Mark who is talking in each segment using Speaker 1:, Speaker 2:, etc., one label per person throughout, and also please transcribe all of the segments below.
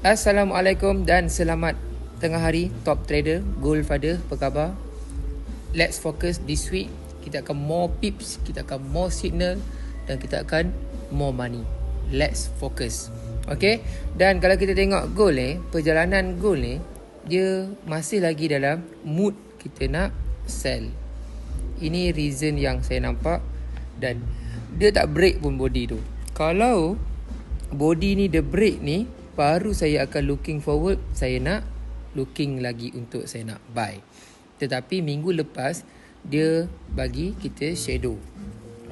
Speaker 1: Assalamualaikum dan selamat tengah hari top trader, gold father, apa khabar? Let's focus this week. Kita akan more pips, kita akan more signal dan kita akan more money. Let's focus. Okay, dan kalau kita tengok gold perjalanan gold dia masih lagi dalam mood kita nak sell. Ini reason yang saya nampak, dan dia tak break pun body tu. Kalau body ni dia break ni, baru saya akan looking forward, saya nak looking lagi untuk saya nak buy. Tetapi minggu lepas dia bagi kita shadow.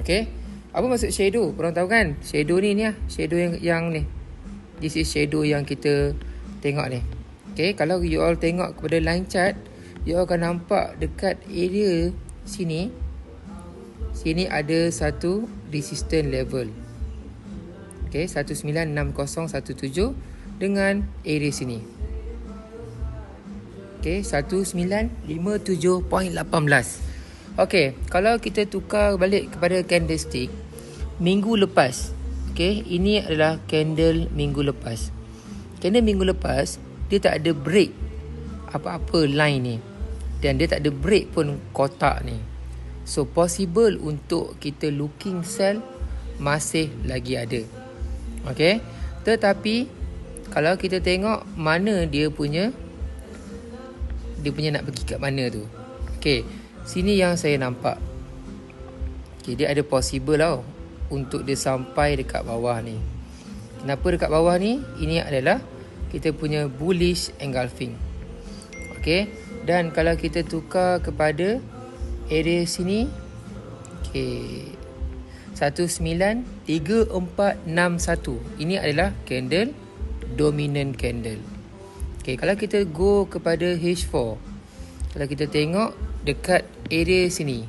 Speaker 1: Okay, apa maksud shadow? Korang tahu kan? Shadow ni lah, shadow yang ni. This is shadow yang kita tengok ni. Okay, kalau you all tengok kepada line chart, you all akan nampak dekat area sini ada satu resistance level. Okay, 196017 dengan area sini. Okay, 1957.18. Okay, kalau kita tukar balik kepada candlestick minggu lepas. Okay, ini adalah candle minggu lepas. Candle minggu lepas, dia tak ada break apa-apa line ni. Dan dia tak ada break pun kotak ni. So, possible untuk kita looking sell masih lagi ada. Okay, tetapi kalau kita tengok mana dia punya nak pergi kat mana tu. Okay, sini yang saya nampak. Okay, dia ada possible tau untuk dia sampai dekat bawah ni. Kenapa dekat bawah ni? Ini adalah kita punya bullish engulfing. Okay, dan kalau kita tukar kepada area sini, okay, 193461. Ini adalah candle dominant candle. Okay, kalau kita go kepada H4, kalau kita tengok dekat area sini,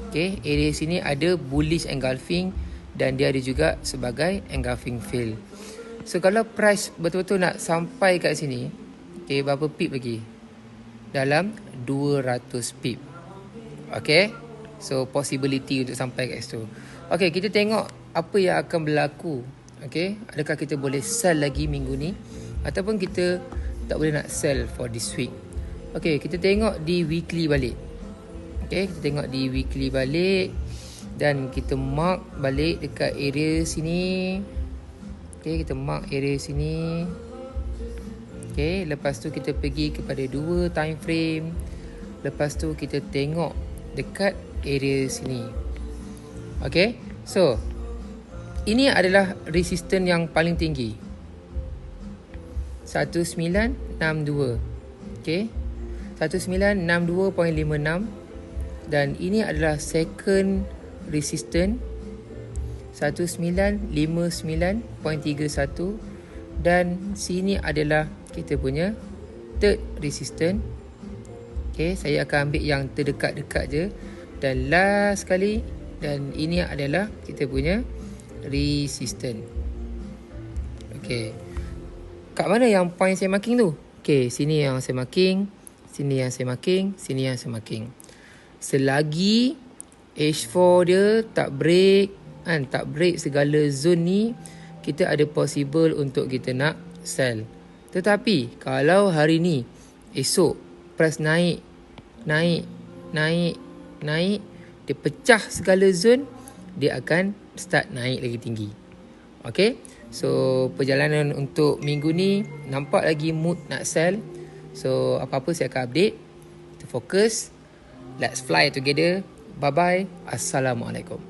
Speaker 1: okay, area sini ada bullish engulfing dan dia ada juga sebagai engulfing fail. So kalau price betul-betul nak sampai kat sini, okay, berapa pip lagi? Dalam 200 pip. Okay, so possibility untuk sampai kat situ. Okay, kita tengok apa yang akan berlaku. Okay, adakah kita boleh sell lagi minggu ni, ataupun kita tak boleh nak sell for this week. Okay, kita tengok di weekly balik. Okay, kita tengok di weekly balik dan kita mark balik dekat area sini. Okay, kita mark area sini. Okay, lepas tu kita pergi kepada 2 time frame. Lepas tu kita tengok dekat area sini. Okay, so ini adalah resistance yang paling tinggi, 1962. Okay, 1962.56. Dan ini adalah second resistance, 1959.31. Dan sini adalah kita punya third resistance. Okay, saya akan ambil yang terdekat-dekat je. Dan last sekali, dan ini adalah kita punya resistance. Okay, kat mana yang point saya marking tu? Okay, sini yang saya marking, sini yang saya marking, sini yang saya marking. Selagi H4 dia tak break kan, tak break segala zone ni, kita ada possible untuk kita nak sell. Tetapi kalau hari ni, esok price naik, dia pecah segala zone, dia akan start naik lagi tinggi. Okay, so perjalanan untuk minggu ni nampak lagi mood nak sell. So apa-apa saya akan update. Kita fokus. Let's fly together. Bye bye. Assalamualaikum.